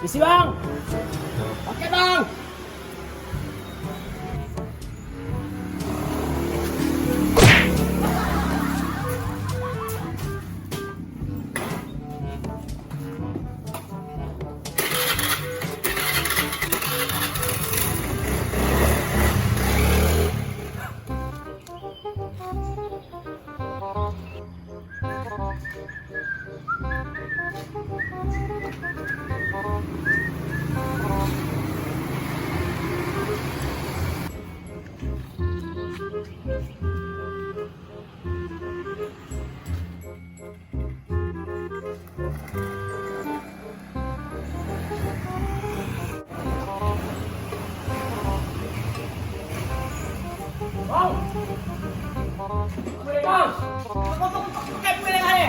Isi bang, pakai bang. Bang, boleh bang? Pakai boleh kali?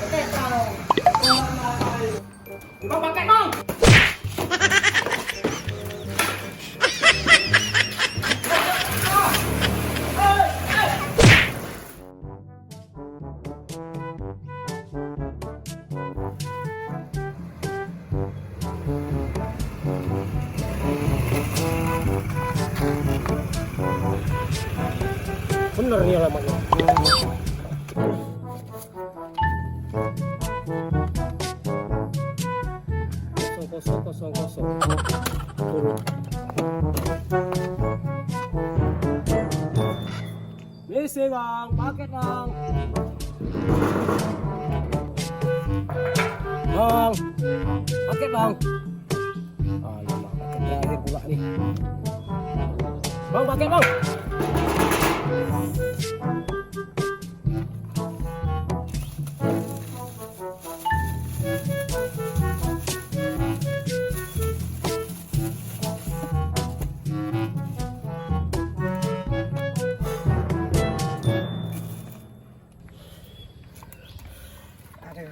Pakai bang. Bang pakai bang. Bener nih alamatnya. Kosong. Lisi bang, paket bang. Bang, paket bang. Alamak, paket terakhir pula nih. Bang, paket bang. Aduh.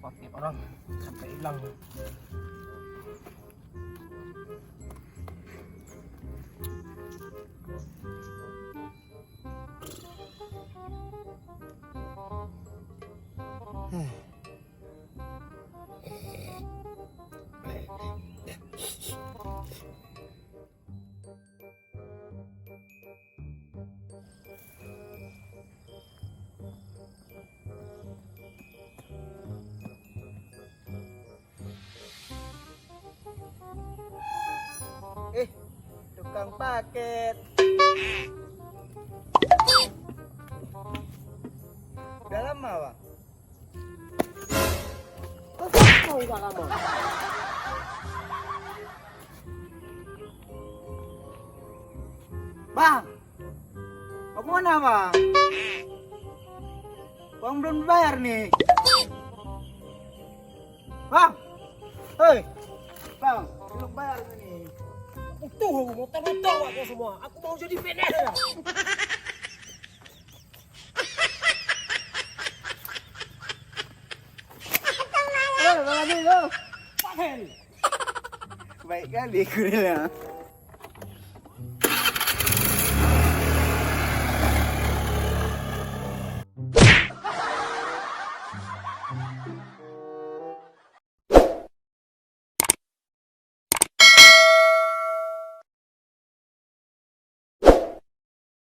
Pakai orang sampai hilang. Tukang paket. Udah lama, Bang? mau udah lama. Bang, aku mana bang? Bang belum bayar nih. Bang, hei, bang, belum bayar nih. Itu motor aku semua. Aku mau jadi PNS ya. Bang Adi, lo. Pakai. Baik kali kuliah.